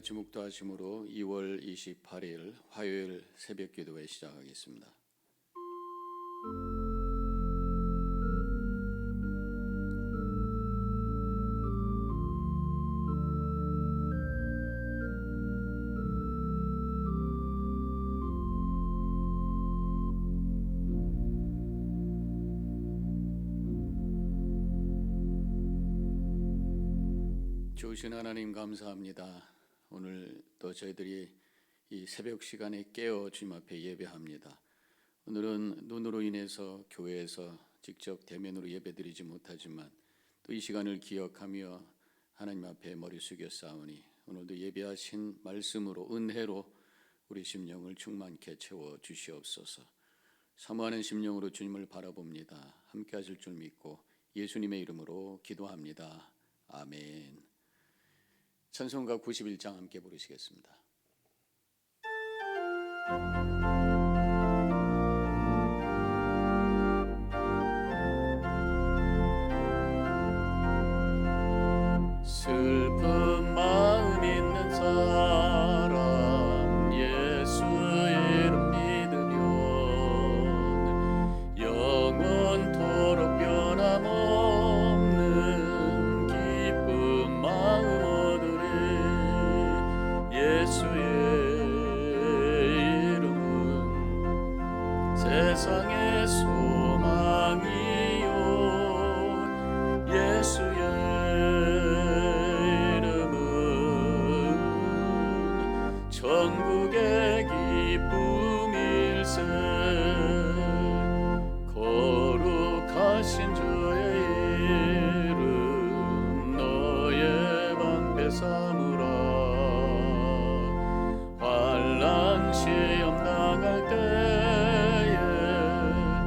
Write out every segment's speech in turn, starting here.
같이 묵도하심으로 2월 28일 화요일 새벽 기도회 시작하겠습니다. 좋으신 하나님 감사합니다. 오늘 또 저희들이 이 새벽 시간에 깨어 주님 앞에 예배합니다. 오늘은 눈으로 인해서 교회에서 직접 대면으로 예배드리지 못하지만 또 이 시간을 기억하며 하나님 앞에 머리 숙여 싸우니 오늘도 예배하신 말씀으로 은혜로 우리 심령을 충만케 채워 주시옵소서. 사모하는 심령으로 주님을 바라봅니다. 함께 하실 줄 믿고 예수님의 이름으로 기도합니다. 아멘. 찬송가 91장 함께 부르시겠습니다. 슬픈 마음 있는 사람 예수 이름 믿으면 영원토록 변함없는 기쁜 마음 얻으리. 예수의 이름은 세상의 소망이요 예수의 천국의 기쁨일세. 거룩하신 주의 이름 너의 방패 삼으라. 환난 시험 당할 때에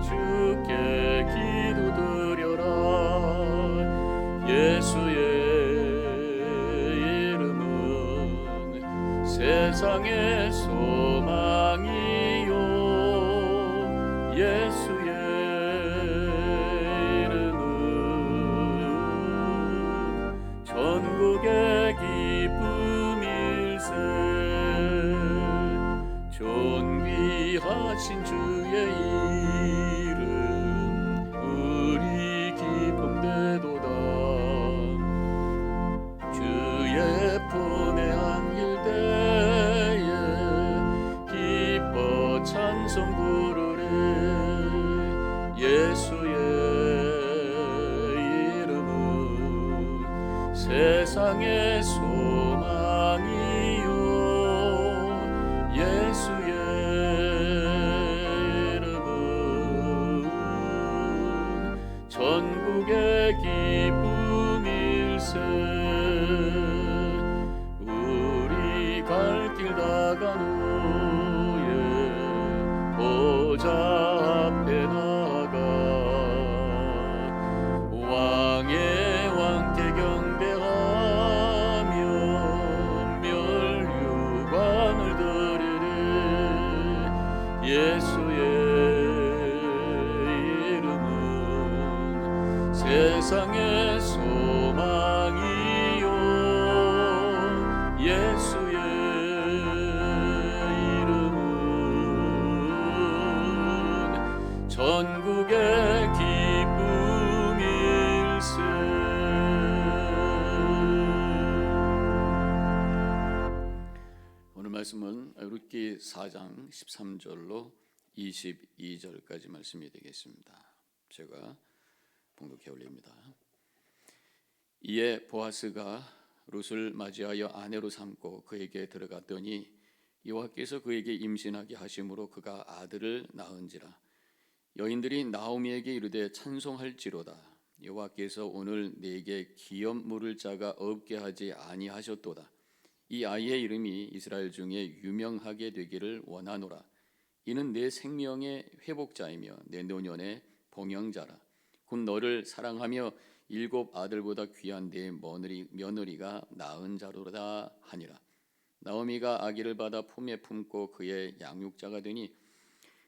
주께 기도드려라. 예수의 세상의 소망이요 예수의 이름은 전국의 기쁨일세. 존귀하신 주의 이름 우리 기쁨 되도다. 주의 품에 안길 때 찬송 부르리. 예수의 이름은 세상의 소망이요 예수의 이름은 전국의 기쁨일세. 우리 갈 길 다가는 보좌 앞에 나가 왕의 왕께 경배하며 멸류관을 드리리. 예수의 이름은 세상의 소망이요 예수의 전국의 기쁨일세. 오늘 말씀은 룻기 4장 13절로 22절까지 말씀이 되겠습니다. 제가 봉독해 올립니다. 이에 보아스가 룻을 맞이하여 아내로 삼고 그에게 들어갔더니 여호와께서 그에게 임신하게 하심으로 그가 아들을 낳은지라. 여인들이 나오미에게 이르되 찬송할지로다. 여호와께서 오늘 네게 기업 물을 자가 없게 하지 아니하셨도다. 이 아이의 이름이 이스라엘 중에 유명하게 되기를 원하노라. 이는 내 생명의 회복자이며 내 노년의 봉영자라. 곧 너를 사랑하며 7 아들보다 귀한 내 며느리가 낳은 자로다 하니라. 나오미가 아기를 받아 품에 품고 그의 양육자가 되니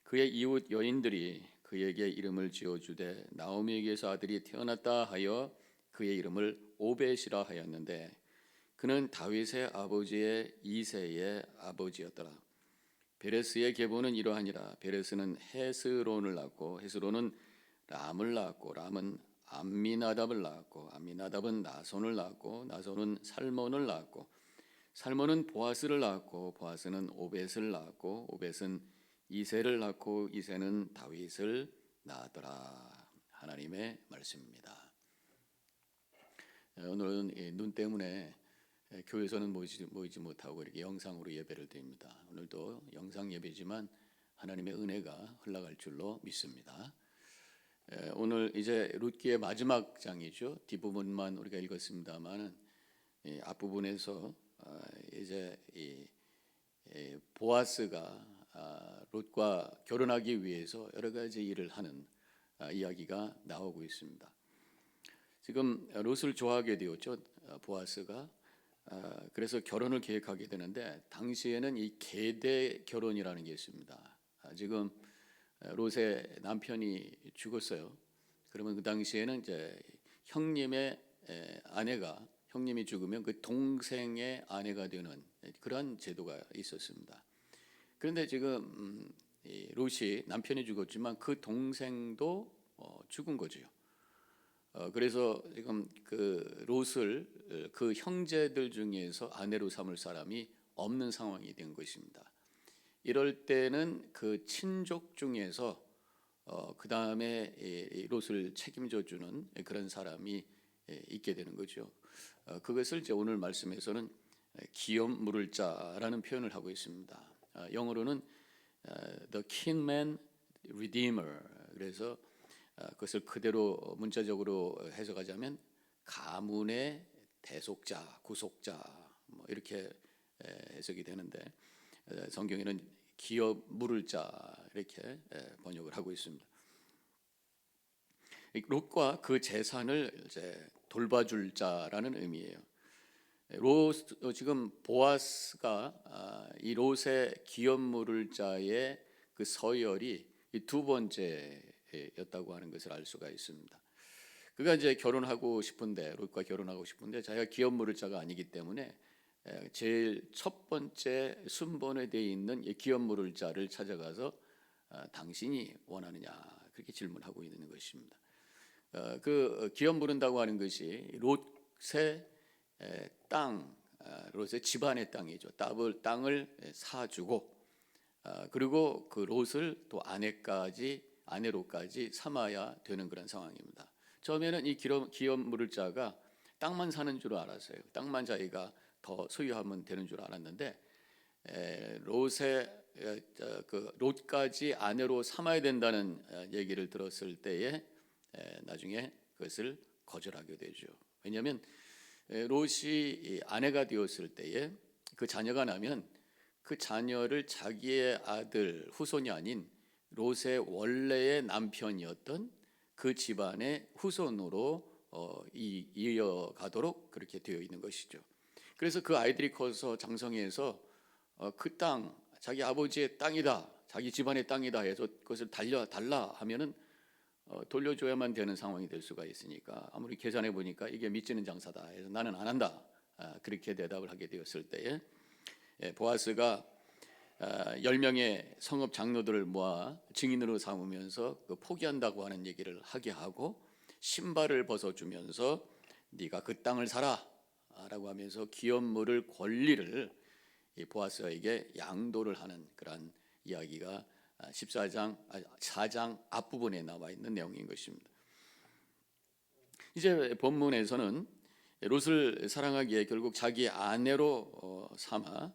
그의 이웃 여인들이 그에게 이름을 지어주되 나오미에게서 아들이 태어났다 하여 그의 이름을 오벳이라 하였는데 그는 다윗의 아버지의 이새의 아버지였더라. 베레스의 계보는 이러하니라. 베레스는 헤스론을 낳고 헤스론은 람을 낳았고 람은 암미나답을 낳았고 암미나답은 나손을 낳았고 나손은 살몬을 낳았고 살몬은 보아스를 낳았고 보아스는 오벳을 낳았고 오벳은 이새를 낳고 이새는 다윗을 낳았더라. 하나님의 말씀입니다. 오늘은 눈 때문에 교회에서는 모이지 못하고 이렇게 영상으로 예배를 드립니다. 오늘도 영상 예배지만 하나님의 은혜가 흘러갈 줄로 믿습니다. 오늘 이제 룻기의 마지막 장이죠. 뒷부분만 우리가 읽었습니다만 앞부분에서 이제 보아스가 룻과 결혼하기 위해서 여러 가지 일을 하는 이야기가 나오고 있습니다. 지금 룻을 좋아하게 되었죠. 보아스가 그래서 결혼을 계획하게 되는데 당시에는 이 계대 결혼이라는 게 있습니다. 지금 롯의 남편이 죽었어요. 그러면 그 당시에는 이제 형님의 아내가 형님이 죽으면 그 동생의 아내가 되는 그런 제도가 있었습니다. 그런데 지금 롯이 남편이 죽었지만 그 동생도 죽은 거죠. 그래서 지금 그 롯을 그 형제들 중에서 아내로 삼을 사람이 없는 상황이 된 것입니다. 이럴 때는 그 친족 중에서 그 다음에 롯을 책임져 주는 그런 사람이 있게 되는 거죠. 그것을 이제 오늘 말씀에서는 기업 물을 자라는 표현을 하고 있습니다. 영어로는 the kinman redeemer. 그래서 그것을 그대로 문자적으로 해석하자면 가문의 대속자, 구속자 뭐 이렇게 해석이 되는데 성경에는 기업 물을 자 이렇게 번역을 하고 있습니다. 롯과 그 재산을 이제 돌봐줄 자라는 의미예요. 지금 보아스가 이 롯의 기업 물을 자의 그 서열이 이 두 번째였다고 하는 것을 알 수가 있습니다. 그가 이제 결혼하고 싶은데 롯과 결혼하고 싶은데 자기가 기업 물을 자가 아니기 때문에 제일 첫 번째 순번에 되어 있는 기업 물을 자를 찾아가서 당신이 원하느냐 그렇게 질문하고 있는 것입니다. 그 기업 물은다고 하는 것이 롯의 땅, 롯의 집안의 땅이죠. 땅을 사주고 그리고 그 롯을 또 아내로까지 삼아야 되는 그런 상황입니다. 처음에는 이 기업 물을 자가 땅만 사는 줄 알았어요. 땅만 자기가 더 소유하면 되는 줄 알았는데 롯까지 아내로 삼아야 된다는 얘기를 들었을 때에 나중에 그것을 거절하게 되죠. 왜냐하면 롯이 아내가 되었을 때에 그 자녀가 나면 그 자녀를 자기의 아들 후손이 아닌 롯의 원래의 남편이었던 그 집안의 후손으로 이어가도록 그렇게 되어 있는 것이죠. 그래서 그 아이들이 커서 장성해서 그 땅, 자기 아버지의 땅이다, 자기 집안의 땅이다 해서 그것을 달라 하면은 돌려줘야만 되는 상황이 될 수가 있으니까 아무리 계산해 보니까 이게 미치는 장사다 해서 나는 안 한다. 그렇게 대답을 하게 되었을 때에 보아스가 10명의 성읍 장로들을 모아 증인으로 삼으면서 포기한다고 하는 얘기를 하게 하고 신발을 벗어주면서 네가 그 땅을 사라 라고 하면서 기업 물을 권리를 보아스에게 양도를 하는 그런 이야기가 4장 앞부분에 나와 있는 내용인 것입니다. 이제 본문에서는 롯을 사랑하기에 결국 자기 아내로 삼아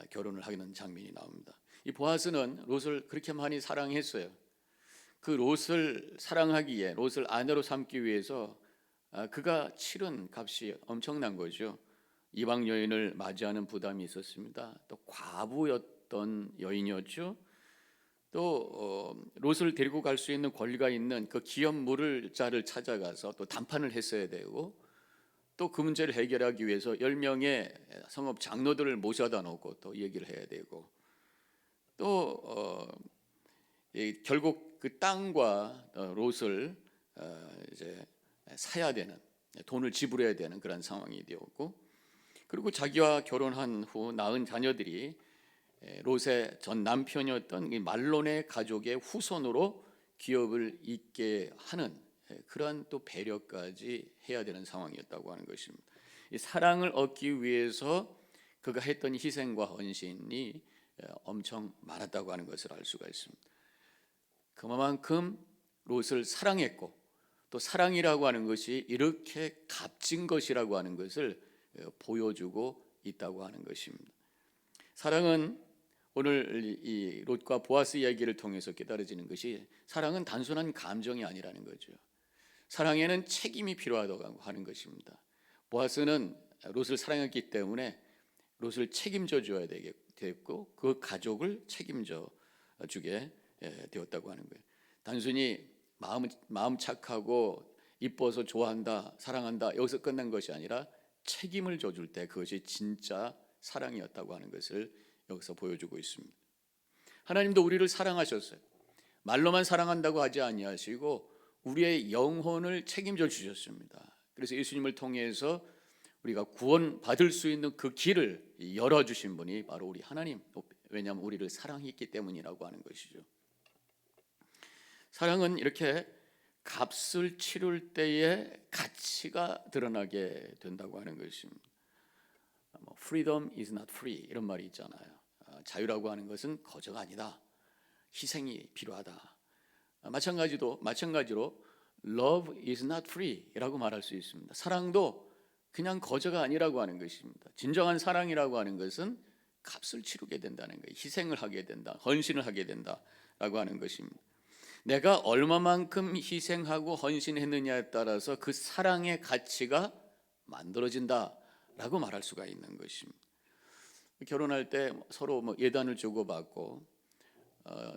결혼을 하는 장면이 나옵니다. 이 보아스는 롯을 그렇게 많이 사랑했어요. 그 롯을 사랑하기에 롯을 아내로 삼기 위해서 그가 치른 값이 엄청난 거죠. 이방 여인을 맞이하는 부담이 있었습니다. 또 과부였던 여인이었죠. 또 롯을 데리고 갈 수 있는 권리가 있는 그 기업 물을 자를 찾아가서 또 담판을 했어야 되고 또 그 문제를 해결하기 위해서 10명의 성읍 장로들을 모셔다 놓고 또 얘기를 해야 되고 또 결국 그 땅과 롯을 이제 사야 되는 돈을 지불해야 되는 그런 상황이 되었고 그리고 자기와 결혼한 후 낳은 자녀들이 롯의 전 남편이었던 이 말론의 가족의 후손으로 기업을 잇게 하는 그러한 또 배려까지 해야 되는 상황이었다고 하는 것입니다. 이 사랑을 얻기 위해서 그가 했던 희생과 헌신이 엄청 많았다고 하는 것을 알 수가 있습니다. 그만큼 롯을 사랑했고 또 사랑이라고 하는 것이 이렇게 값진 것이라고 하는 것을 보여주고 있다고 하는 것입니다. 사랑은 오늘 이 롯과 보아스 이야기를 통해서 깨달아지는 것이 사랑은 단순한 감정이 아니라는 거죠. 사랑에는 책임이 필요하다고 하는 것입니다. 보아스는 롯을 사랑했기 때문에 롯을 책임져 줘야 되겠고 그 가족을 책임져 주게 되었다고 하는 거예요. 단순히 마음 착하고 이뻐서 좋아한다, 사랑한다 여기서 끝난 것이 아니라 책임을 져줄 때 그것이 진짜 사랑이었다고 하는 것을 여기서 보여주고 있습니다. 하나님도 우리를 사랑하셨어요. 말로만 사랑한다고 하지 아니하시고 우리의 영혼을 책임져 주셨습니다. 그래서 예수님을 통해서 우리가 구원받을 수 있는 그 길을 열어주신 분이 바로 우리 하나님, 왜냐하면 우리를 사랑했기 때문이라고 하는 것이죠. 사랑은 이렇게 값을 치를 때에 가치가 드러나게 된다고 하는 것입니다. Freedom is not free 이런 말이 있잖아요. 자유라고 하는 것은 거저가 아니다. 희생이 필요하다. 마찬가지로 Love is not free라고 말할 수 있습니다. 사랑도 그냥 거저가 아니라고 하는 것입니다. 진정한 사랑이라고 하는 것은 값을 치르게 된다는 거예요. 희생을 하게 된다, 헌신을 하게 된다라고 하는 것입니다. 내가 얼마만큼 희생하고 헌신했느냐에 따라서 그 사랑의 가치가 만들어진다라고 말할 수가 있는 것입니다. 결혼할 때 서로 예단을 주고받고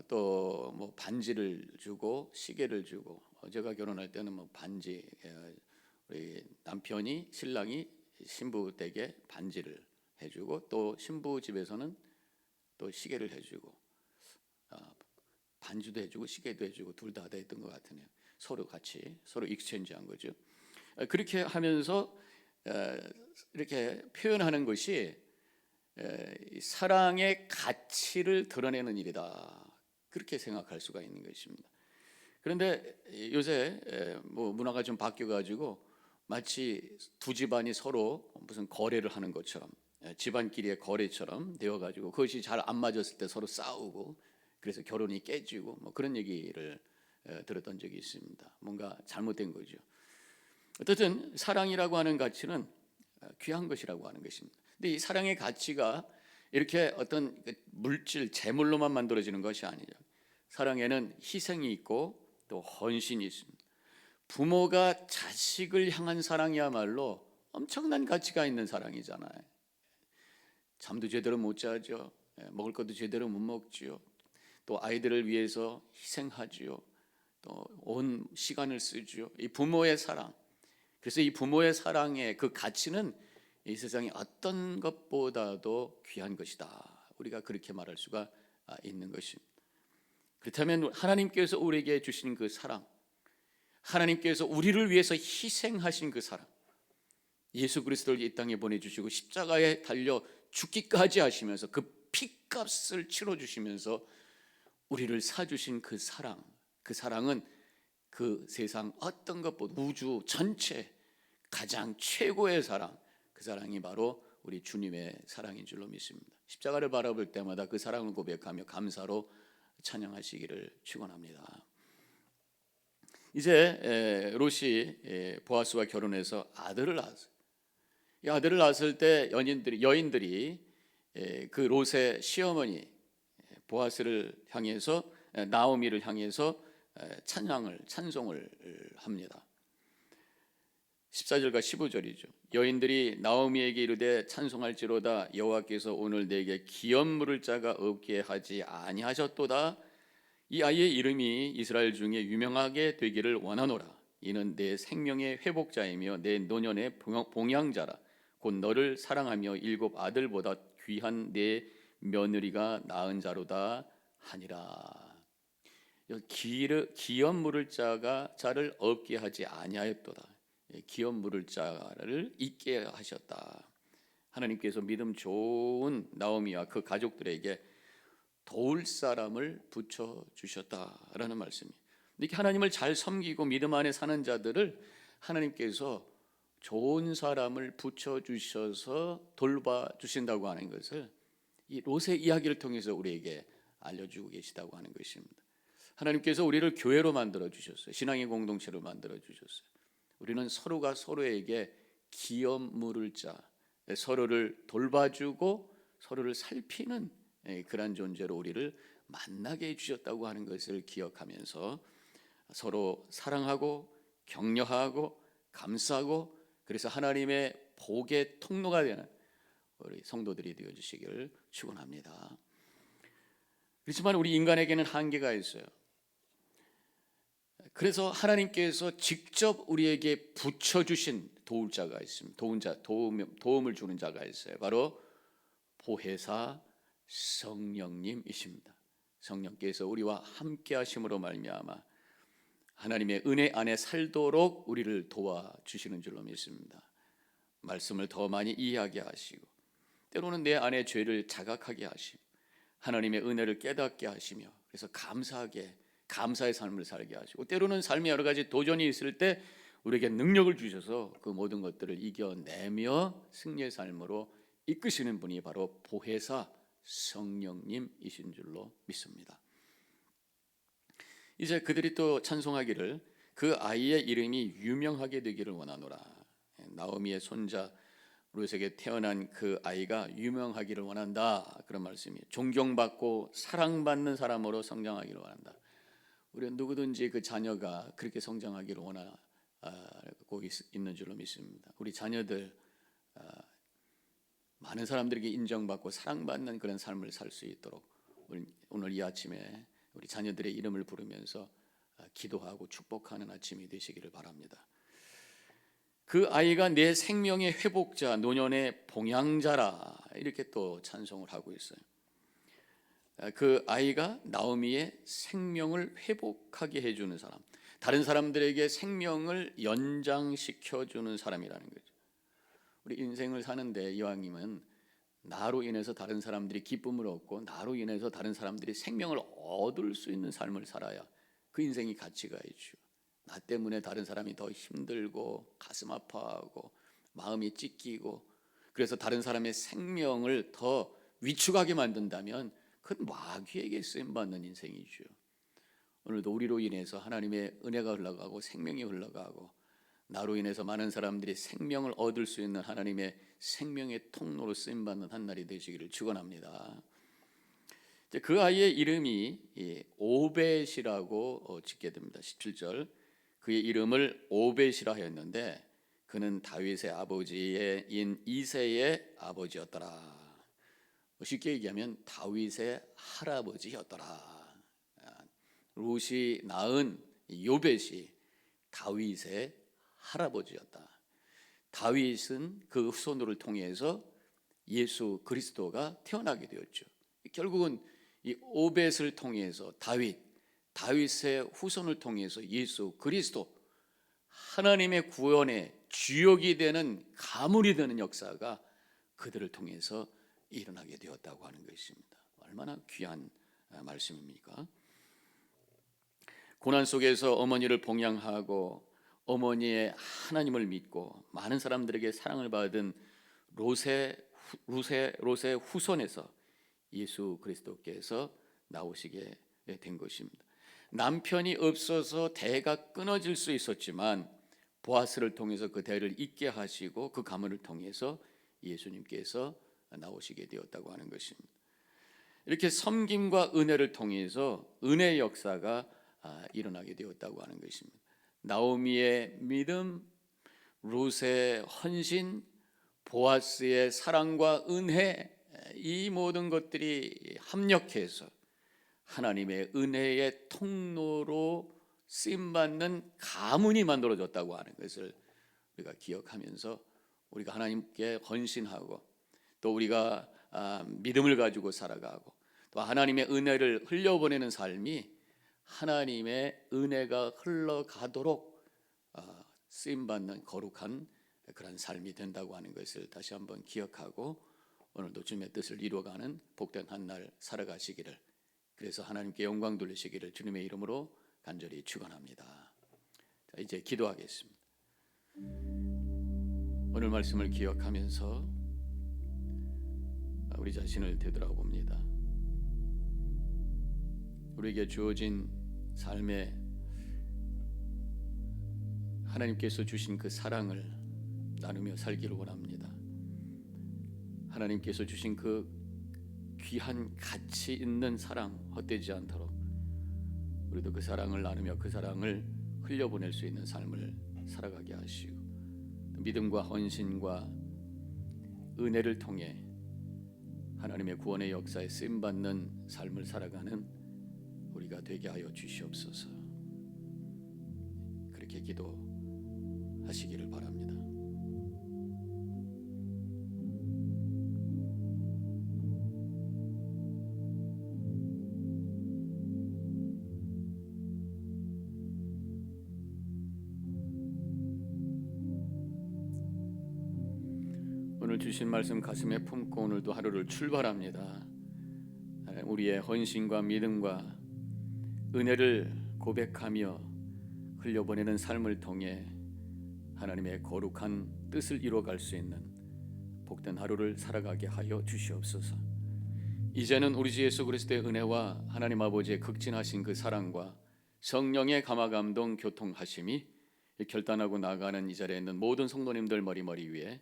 또 뭐 반지를 주고 시계를 주고 제가 결혼할 때는 반지 우리 남편이 신랑이 신부 댁에 반지를 해주고 또 신부 집에서는 또 시계를 해주고 반지도 해주고 시계도 해주고 둘 다 했던 것 같으네요. 서로 같이 서로 익스체인지한 거죠. 그렇게 하면서 이렇게 표현하는 것이 사랑의 가치를 드러내는 일이다. 그렇게 생각할 수가 있는 것입니다. 그런데 요새 문화가 좀 바뀌어가지고 마치 두 집안이 서로 무슨 거래를 하는 것처럼 집안끼리의 거래처럼 되어가지고 그것이 잘 안 맞았을 때 서로 싸우고 그래서 결혼이 깨지고 그런 얘기를 들었던 적이 있습니다. 뭔가 잘못된 거죠. 어쨌든 사랑이라고 하는 가치는 귀한 것이라고 하는 것입니다. 근데 이 사랑의 가치가 이렇게 어떤 물질, 재물로만 만들어지는 것이 아니죠. 사랑에는 희생이 있고 또 헌신이 있습니다. 부모가 자식을 향한 사랑이야말로 엄청난 가치가 있는 사랑이잖아요. 잠도 제대로 못 자죠. 먹을 것도 제대로 못 먹지요. 또 아이들을 위해서 희생하지요. 또 온 시간을 쓰지요. 이 부모의 사랑. 그래서 이 부모의 사랑의 그 가치는 이 세상의 어떤 것보다도 귀한 것이다. 우리가 그렇게 말할 수가 있는 것입니다. 그렇다면 하나님께서 우리에게 주신 그 사랑, 하나님께서 우리를 위해서 희생하신 그 사랑, 예수 그리스도를 이 땅에 보내주시고 십자가에 달려 죽기까지 하시면서 그 피값을 치러주시면서 우리를 사주신 그 사랑, 그 사랑은 그 세상 어떤 것보다 우주 전체 가장 최고의 사랑, 그 사랑이 바로 우리 주님의 사랑인 줄로 믿습니다. 십자가를 바라볼 때마다 그 사랑을 고백하며 감사로 찬양하시기를 축원합니다. 이제 롯이 보아스와 결혼해서 아들을 낳았어요. 이 아들을 낳았을 때 여인들이 그 롯의 시어머니 보아스를 향해서 나오미를 향해서 찬송을 합니다. 14절과 15절이죠. 여인들이 나오미에게 이르되 찬송할지로다 여호와께서 오늘 내게 기업물을 자가 없게 하지 아니하셨도다. 이 아이의 이름이 이스라엘 중에 유명하게 되기를 원하노라. 이는 내 생명의 회복자이며 내 노년의 봉양자라. 곧 너를 사랑하며 일곱 아들보다 귀한 내 며느리가 낳은 자로다 하니라. 기업 물을 자를 없게 하지 아니하였도다. 기업 물을 자를 있게 하셨다 하나님께서 믿음 좋은 나오미와 그 가족들에게 도울 사람을 붙여주셨다라는 말씀이에요. 이렇게 하나님을 잘 섬기고 믿음 안에 사는 자들을 하나님께서 좋은 사람을 붙여주셔서 돌봐주신다고 하는 것을 이 롯의 이야기를 통해서 우리에게 알려주고 계시다고 하는 것입니다. 하나님께서 우리를 교회로 만들어 주셨어요. 신앙의 공동체로 만들어 주셨어요. 우리는 서로가 서로에게 기업 물을 자, 서로를 돌봐주고 서로를 살피는 그런 존재로 우리를 만나게 해주셨다고 하는 것을 기억하면서 서로 사랑하고 격려하고 감싸고, 그래서 하나님의 복의 통로가 되는 우리 성도들이 되어주시기를 축원합니다. 그렇지만 우리 인간에게는 한계가 있어요. 그래서 하나님께서 직접 우리에게 붙여주신 도울 자가 있습니다. 도움을 주는 자가 있어요. 바로 보혜사 성령님이십니다. 성령께서 우리와 함께 하심으로 말미암아 하나님의 은혜 안에 살도록 우리를 도와주시는 줄로 믿습니다. 말씀을 더 많이 이해하게 하시고, 때로는 내 안에 죄를 자각하게 하시고, 하나님의 은혜를 깨닫게 하시며, 그래서 감사의 삶을 살게 하시고, 때로는 삶에 여러 가지 도전이 있을 때 우리에게 능력을 주셔서 그 모든 것들을 이겨내며 승리의 삶으로 이끄시는 분이 바로 보혜사 성령님이신 줄로 믿습니다. 이제 그들이 또 찬송하기를 그 아이의 이름이 유명하게 되기를 원하노라. 나오미의 손자 롯에게 태어난 그 아이가 유명하기를 원한다, 그런 말씀이에요. 존경받고 사랑받는 사람으로 성장하기를 원한다. 우리는 누구든지 그 자녀가 그렇게 성장하기를 원하고 있는 줄로 믿습니다. 우리 자녀들 많은 사람들에게 인정받고 사랑받는 그런 삶을 살 수 있도록 오늘 이 아침에 우리 자녀들의 이름을 부르면서 기도하고 축복하는 아침이 되시기를 바랍니다. 그 아이가 내 생명의 회복자, 노년의 봉양자라, 이렇게 또 찬송을 하고 있어요. 그 아이가 나오미의 생명을 회복하게 해주는 사람, 다른 사람들에게 생명을 연장시켜주는 사람이라는 거죠. 우리 인생을 사는데 이왕이면 나로 인해서 다른 사람들이 기쁨을 얻고 나로 인해서 다른 사람들이 생명을 얻을 수 있는 삶을 살아야 그 인생이 가치가 있죠. 나 때문에 다른 사람이 더 힘들고 가슴 아파하고 마음이 찢기고, 그래서 다른 사람의 생명을 더 위축하게 만든다면 그건 마귀에게 쓰임받는 인생이죠. 오늘도 우리로 인해서 하나님의 은혜가 흘러가고 생명이 흘러가고 나로 인해서 많은 사람들이 생명을 얻을 수 있는 하나님의 생명의 통로로 쓰임받는 한날이 되시기를 축원합니다. 그 아이의 이름이 오벳이라고 짓게 됩니다. 17절, 그의 이름을 오벳이라 하였는데 그는 다윗의 아버지인 이새의 아버지였더라. 쉽게 얘기하면 다윗의 할아버지였더라. 롯이 낳은 요벳이 다윗의 할아버지였다. 다윗은 그 후손들을 통해서 예수 그리스도가 태어나게 되었죠. 결국은 이 오벳을 통해서 다윗의 후손을 통해서 예수 그리스도, 하나님의 구원의 주역이 되는 가문이 되는 역사가 그들을 통해서 일어나게 되었다고 하는 것입니다. 얼마나 귀한 말씀입니까? 고난 속에서 어머니를 봉양하고 어머니의 하나님을 믿고 많은 사람들에게 사랑을 받은 롯의 후손에서 예수 그리스도께서 나오시게 된 것입니다. 남편이 없어서 대가 끊어질 수 있었지만 보아스를 통해서 그 대를 잇게 하시고 그 가문을 통해서 예수님께서 나오시게 되었다고 하는 것입니다. 이렇게 섬김과 은혜를 통해서 은혜의 역사가 일어나게 되었다고 하는 것입니다. 나오미의 믿음, 롯의 헌신, 보아스의 사랑과 은혜, 이 모든 것들이 합력해서 하나님의 은혜의 통로로 쓰임받는 가문이 만들어졌다고 하는 것을 우리가 기억하면서 우리가 하나님께 헌신하고 또 우리가 믿음을 가지고 살아가고 또 하나님의 은혜를 흘려보내는 삶이 하나님의 은혜가 흘러가도록 쓰임받는 거룩한 그런 삶이 된다고 하는 것을 다시 한번 기억하고 오늘도 주님의 뜻을 이루어가는 복된 한 날 살아가시기를, 그래서 하나님께 영광 돌리시기를 주님의 이름으로 간절히 축원합니다. 자, 이제 기도하겠습니다. 오늘 말씀을 기억하면서 우리 자신을 되돌아봅니다. 우리에게 주어진 삶에 하나님께서 주신 그 사랑을 나누며 살기를 원합니다. 하나님께서 주신 그 귀한 가치 있는 사랑 헛되지 않도록 우리도 그 사랑을 나누며 그 사랑을 흘려보낼 수 있는 삶을 살아가게 하시고, 믿음과 헌신과 은혜를 통해 하나님의 구원의 역사에 쓰임받는 삶을 살아가는 우리가 되게 하여 주시옵소서. 그렇게 기도하시기를 바랍니다. 오늘 주신 말씀 가슴에 품고 오늘도 하루를 출발합니다. 우리의 헌신과 믿음과 은혜를 고백하며 흘려보내는 삶을 통해 하나님의 거룩한 뜻을 이루어갈 수 있는 복된 하루를 살아가게 하여 주시옵소서. 이제는 우리 주 예수 그리스도의 은혜와 하나님 아버지의 극진하신 그 사랑과 성령의 감화감동 교통하심이 결단하고 나아가는 이 자리에 있는 모든 성도님들 머리 위에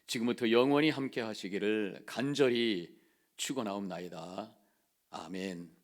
지금부터 영원히 함께 하시기를 간절히 축원하옵나이다. 아멘.